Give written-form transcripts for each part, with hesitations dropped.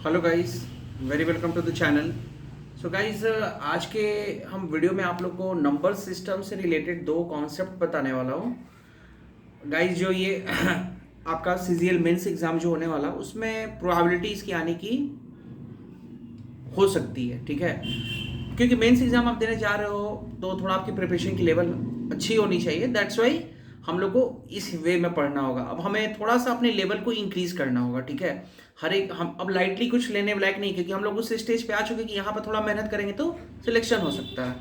Hello guys, very welcome to the channel. So guys, आज के हम वीडियो में आप लोग को नंबर सिस्टम से रिलेटेड दो कॉन्सेप्ट बताने वाला हूँ। गाइस, जो ये आपका सीजीएल मेंस एग्ज़ाम जो होने वाला उसमें प्रोबेबिलिटी इसकी आने की हो सकती है, ठीक है। क्योंकि मेंस एग्जाम आप देने जा रहे हो तो थोड़ा आपकी प्रिपरेशन की लेवल अच्छी होनी चाहिए। दैट्स वाई हम लोग को इस वे में पढ़ना होगा। अब हमें थोड़ा सा अपने लेवल को इंक्रीज करना होगा, ठीक है। हर एक हम अब लाइटली कुछ लेने लायक नहीं, क्योंकि हम लोग उस स्टेज पे आ चुके हैं कि यहाँ पर थोड़ा मेहनत करेंगे तो सिलेक्शन हो सकता है।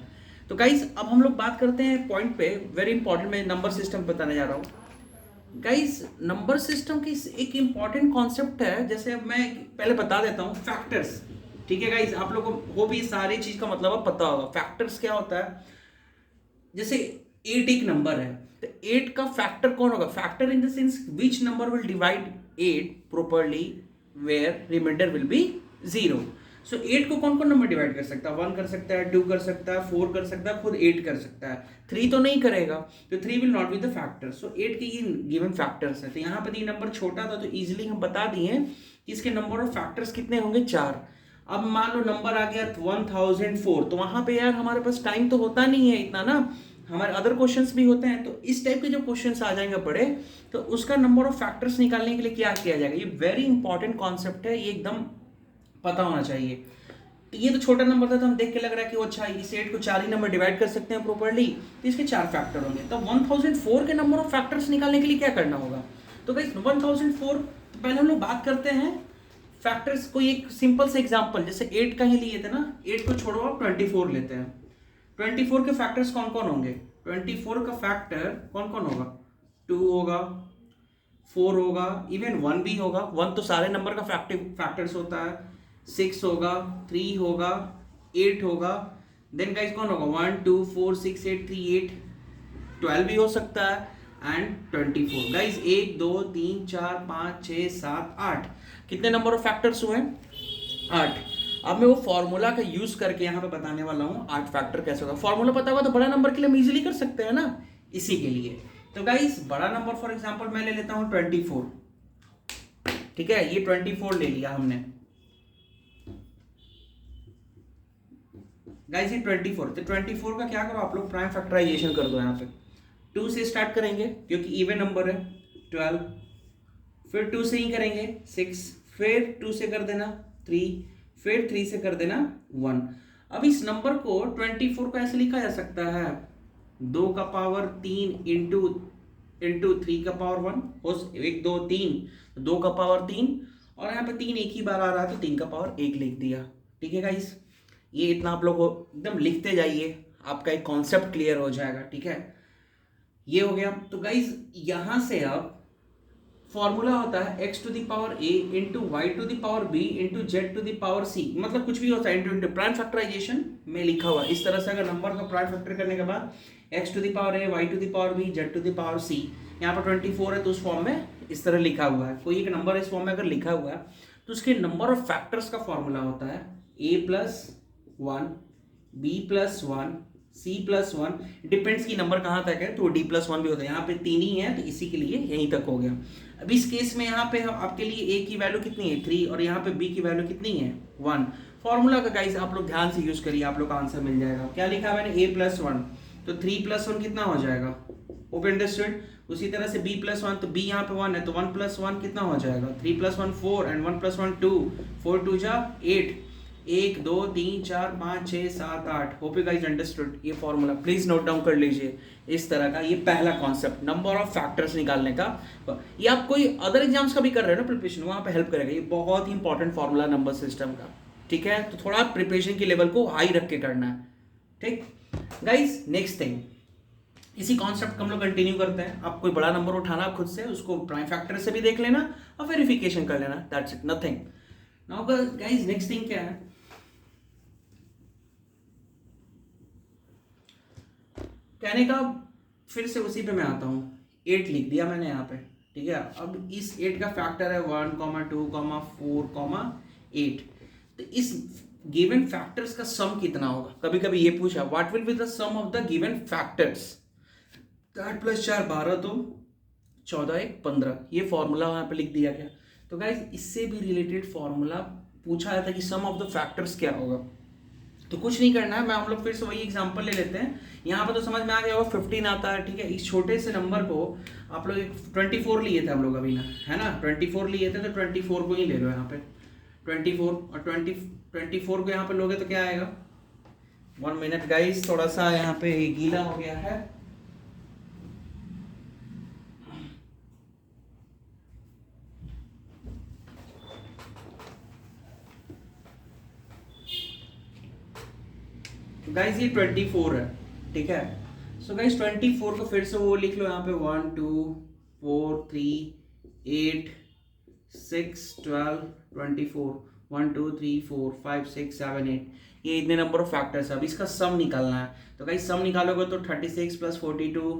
तो गाइज, अब हम लोग बात करते हैं पॉइंट पे, वेरी इंपॉर्टेंट। मैं नंबर सिस्टम बताने जा रहा हूँ। गाइज, नंबर सिस्टम की एक इंपॉर्टेंट कॉन्सेप्ट है, जैसे अब मैं पहले बता देता हूँ, फैक्टर्स। ठीक है गाइज, आप लोगों को भी सारी चीज का मतलब अब पता होगा। फैक्टर्स क्या होता है? जैसे 8 एक नंबर है, तो 8 का फैक्टर कौन होगा? Factor in the sense which number will divide 8 properly where remainder will be 0। So 8 को कौन कौन नंबर डिवाइड कर सकता है? 1 कर सकता है, 2 कर सकता है, 4 कर सकता है, खुद 8 कर सकता है। 3 तो नहीं करेगा, तो 3 will not be the factor. So 8 के ये गिवन फैक्टर्स है। तो यहाँ पर ये नंबर छोटा था तो इजिली हम बता दिए कि इसके नंबर ऑफ फैक्टर्स कितने होंगे? 4। अब मान लो नंबर आ गया 1004, तो वहां पे यार हमारे पास टाइम तो होता नहीं है इतना ना, हमारे अदर क्वेश्चंस भी होते हैं। तो इस टाइप के जो क्वेश्चंस आ जाएंगे बड़े, तो उसका नंबर ऑफ फैक्टर्स निकालने के लिए क्या किया जाएगा? ये वेरी इंपॉर्टेंट कॉन्सेप्ट है, ये एकदम पता होना चाहिए। तो ये तो छोटा नंबर था, तो हम देख के लग रहा है कि वो अच्छा, इस 8 को 4 ही नंबर डिवाइड कर सकते हैं प्रॉपर्ली, तो इसके 4 फैक्टर होंगे। तो 1004 के नंबर ऑफ फैक्टर्स निकालने के लिए क्या करना होगा? तो भाई 1004, तो पहले हम लोग बात करते हैं फैक्टर्स। कोई एक सिंपल से एग्जांपल, जैसे 8 का ही लिए थे ना, 8 को छोड़ो आप 24 लेते हैं। 24 के फैक्टर्स कौन कौन होंगे? 24 का फैक्टर कौन कौन होगा? 2 होगा, 4 होगा, इवन 1 भी होगा। 1 तो सारे नंबर का फैक्टर्स होता है। 6 होगा, 3 होगा, 8 होगा। देन गाइस कौन होगा? 1 2 4 6 8 3 8, 12 भी हो सकता है, एंड 24। गाइस 1 2 3 4 5 6 7 8, कितने नंबर ऑफ फैक्टर्स हुए? 8। अब मैं वो फॉर्मूला का यूज करके यहाँ पे बताने वाला हूँ 8 फैक्टर कैसे होगा। फॉर्मूला पता होगा तो बड़ा नंबर के लिए हम इजीली कर सकते हैं ना, इसी के लिए। तो गाइस, बड़ा नंबर फॉर एग्जांपल मैं ले लेता हूँ 24। ठीक है, ये 24 ले लिया हमने। गाइस ये 24, तो 24 का क्या करो आप लोग? प्राइम फैक्टराइजेशन कर दो। यहाँ पे 2 से स्टार्ट करेंगे क्योंकि इवन नंबर है, 12। फिर 2 से ही करेंगे 6, फिर 2 से कर देना 3, फिर 3 से कर देना 1। अब इस नंबर को 24 को ऐसे लिखा जा सकता है 2 का पावर 3 इंटू 3 का पावर 1 हो, 1 2 3, 2 का पावर 3, और यहाँ पे 3 एक ही बार आ रहा है तो 3 का पावर 1 लिख दिया। ठीक है गाइस, ये इतना आप लोग एकदम लिखते जाइए, आपका एक कॉन्सेप्ट क्लियर हो जाएगा। ठीक है, ये हो गया। तो गाइस यहां से अब फॉर्मूला होता है x to the power a into y to the power b into z to the power c, मतलब कुछ भी होता है इंटू प्राइम फैक्टराइजेशन में लिखा हुआ इस तरह से। अगर नंबर का प्राइम फैक्टर करने के बाद x to the power a, y to the power b, z to the power c, यहाँ पर 24 है तो उस फॉर्म में इस तरह लिखा हुआ है। कोई एक नंबर इस फॉर्म में अगर लिखा हुआ है तो उसके नंबर ऑफ फैक्टर्स का फॉर्मूला होता है a+1, b+1, c+1, डिपेंड्स की नंबर कहाँ तक है तो d+1 भी होता है। यहाँ पे 3 ही है तो इसी के लिए यहीं तक हो गया। अब इस केस में यहाँ पे आपके लिए a की वैल्यू कितनी है? 3, और यहाँ पे b की वैल्यू कितनी है? 1। फॉर्मूला का गाइस आप लोग ध्यान से यूज करिए, आप लोग का आंसर मिल जाएगा। क्या लिखा है मैंने? a+1, तो 3+1 कितना हो जाएगा? Open understood. उसी तरह से b+1, तो b यहाँ पे 1 है तो 1+1 कितना हो जाएगा? 3+1 4, एंड 1+1 2, 4 2 जा 8, 1 2 3 4 5 6 7 8। Hope you guys understood. ये फॉर्मूला प्लीज नोट डाउन कर लीजिए इस तरह का। ये पहला कॉन्सेप्ट नंबर ऑफ फैक्टर्स निकालने का। ये आप कोई अदर एग्जाम्स का भी कर रहे हो ना प्रिपरेशन, वहां पे हेल्प करेगा। ये बहुत ही इंपॉर्टेंट फॉर्मूला नंबर सिस्टम का। ठीक है, तो थोड़ा प्रिपरेशन के लेवल को हाई रख के करना है। ठीक गाइस, नेक्स्ट थिंग, इसी कॉन्सेप्ट को हम लोग कंटिन्यू करते हैं। आप कोई बड़ा नंबर उठाना खुद से, उसको प्राइम फैक्टर से भी देख लेना और वेरिफिकेशन कर लेना, that's it, nothing. Now guys, next thing क्या है? कहने का फिर से उसी पे मैं आता हूँ। 8 लिख दिया मैंने यहाँ पे, ठीक है। अब इस 8 का फैक्टर है 1, 2, 4, 8। तो इस गिवन फैक्टर्स का सम कितना होगा? कभी कभी ये पूछा, what will be the sum of the given factors? 8 + 4 12, तो 14 1 15। ये फॉर्मूला वहां पे लिख दिया गया। तो गाइज इससे भी रिलेटेड फॉर्मूला पूछा जाता है कि सम ऑफ द फैक्टर्स क्या होगा, तो कुछ नहीं करना है, मैं हम लोग फिर से वही एग्जांपल ले लेते हैं। यहाँ पर तो समझ में आ गया होगा 15 आता है, ठीक है। इस छोटे से नंबर को आप लोग 24 लिए थे हम लोग अभी ना, है ना, 24 लिए थे, तो 24 को ही ले लो यहाँ पे 24, और 24 को यहाँ पे लोगे तो क्या आएगा, 1 मिनट गाइस, थोड़ा सा यहाँ पे गीला हो गया है। गाइस ये 24 है, ठीक है। सो गाइस 24 को फिर से वो लिख लो यहाँ पे 1 2 4 3 8 6 12 24, 1 2 3 4 5 6 7 8, ये इतने नंबर ऑफ फैक्टर्स है। अब इसका सम निकालना है, तो गाइस सम निकालोगे तो 36 + 42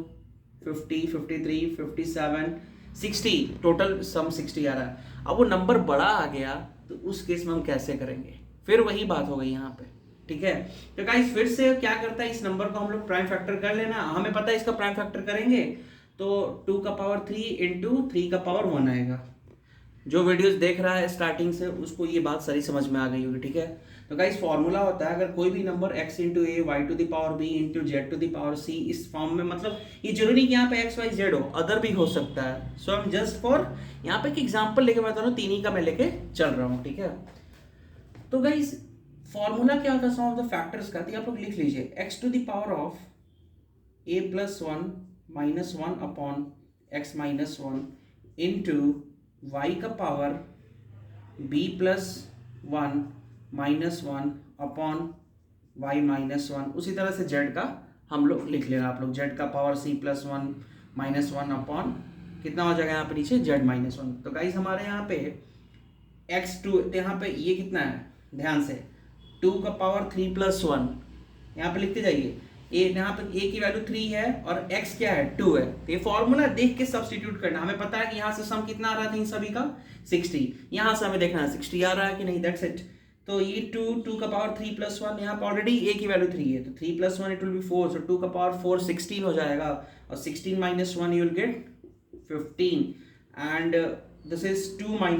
50 53 57 60, टोटल सम 60 आ रहा है। अब वो नंबर बड़ा आ गया तो उस केस में हम कैसे करेंगे, फिर वही बात हो गई यहाँ पे, ठीक है। तो गाइस फिर से क्या करता है, इस नंबर को हम लोग प्राइम फैक्टर कर लेना, हमें पता है इसका प्राइम फैक्टर करेंगे तो 2 का पावर 3 इंटू 3 का पावर 1 आएगा। जो वीडियोस देख रहा है स्टार्टिंग से उसको ये बात सारी समझ में आ गई होगी, ठीक है। तो गाइस फॉर्मूला होता है, अगर कोई भी number x into a, y to the power b into z to the power c, इस फॉर्म में, मतलब ये जरूरी नहीं कि यहाँ पे x y z हो, अदर भी हो सकता है। सो हम जस्ट फॉर यहाँ पे एक एग्जाम्पल लेके बता रहा हूँ, 3 ही का मैं लेके चल रहा हूँ, ठीक है। तो गाइस फॉर्मूला क्या होता है सम ऑफ द फैक्टर्स का, तो आप लोग लिख लीजिए x to the power of a + 1 - 1 upon x - 1 into y का पावर b + 1 - 1 अपॉन y - 1। उसी तरह से z का हम लोग लिख लेना, आप लोग z का पावर c + 1 - 1 अपॉन कितना हो जाएगा यहाँ पे नीचे z - 1। तो गाइस हमारे यहाँ पे x2, तो यहाँ पे ये कितना है, ध्यान से 2 का पावर 3 + 1, यहाँ पे लिखते जाइए। यहाँ पे a की वैल्यू 3 है और x क्या है 2 है, तो ये फॉर्मूला देख के सब्स्टिट्यूट करना। हमें पता है कि यहाँ से सम कितना आ रहा था इन सभी का 60, यहाँ से हमें देखना है 60 आ रहा है कि नहीं, दैट्स इट। तो ये 2 का पावर 3 + 1, यहाँ पे ऑलरेडी a की वैल्यू 3 है, तो 3 + 1 इट विल बी 4, सो 2 का पावर 4 16 हो जाएगा, और 16 - 1 you will get 15, and this is 2 - 1,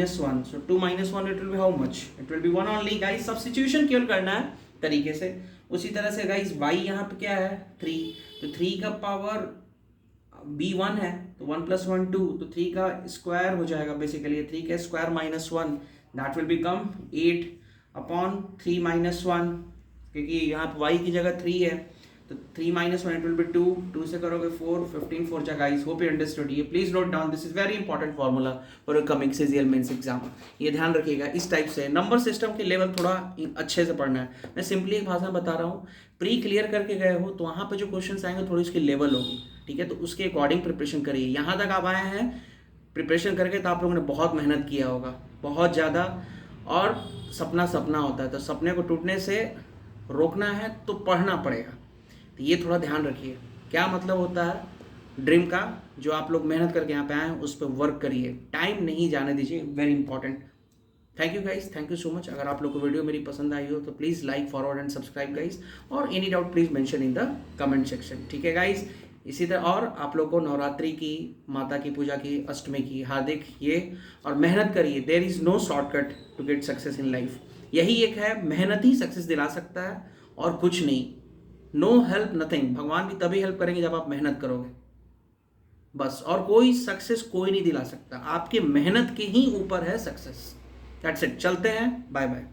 so 2 - 1 it will be how much, it will be 1 only guys। substitution केवल करना है तरीके से। उसी तरह से गाइस y यहाँ पे क्या है 3, तो 3 का पावर b 1 है, तो 1 + 1 2, तो 3 का स्क्वायर हो जाएगा, बेसिकली 3 का square - 1 that will become 8 upon 3 - 1, क्योंकि यहाँ पे y की जगह 3 है, तो 3 - 1 इट विल बी 2, 2 से करोगे 4, 15 4 जा गाइस। Hope you understood. ये please note down, this is very important formula for your coming CGL mains exam. ये ध्यान रखिएगा, इस टाइप से नंबर सिस्टम के लेवल थोड़ा अच्छे से पढ़ना है। मैं सिंपली एक भाषा में बता रहा हूँ, प्री क्लियर करके गए हो तो वहाँ पर जो क्वेश्चन आएंगे थोड़ी उसकी लेवल होगी, ठीक है, तो उसके अकॉर्डिंग प्रिपरेशन करिए। यहाँ तक आप आए हैं प्रिपरेशन करके तो आप लोगों ने बहुत मेहनत किया होगा, बहुत ज़्यादा, और सपना सपना होता है, तो सपने को टूटने से रोकना है तो पढ़ना पड़ेगा। तो ये थोड़ा ध्यान रखिए, क्या मतलब होता है ड्रीम का, जो आप लोग मेहनत करके यहाँ पे आए हैं उस पर वर्क करिए, टाइम नहीं जाने दीजिए, very important. Thank you guys, thank you so much. अगर आप लोग को वीडियो मेरी पसंद आई हो तो please like, forward and subscribe guys, और any doubt please mention in the comment section, ठीक है गाइस। इसी तरह और आप लोग को नवरात्रि की, माता की पूजा की, अष्टमी की हार्दिक ये, और मेहनत करिए, there is no shortcut to get success in life. यही एक है, मेहनत ही सक्सेस दिला सकता है और कुछ नहीं। नो हेल्प नथिंग, भगवान भी तभी हेल्प करेंगे जब आप मेहनत करोगे, बस। और कोई सक्सेस कोई नहीं दिला सकता, आपके मेहनत के ही ऊपर है सक्सेस, दैट्स इट। चलते हैं, बाय बाय।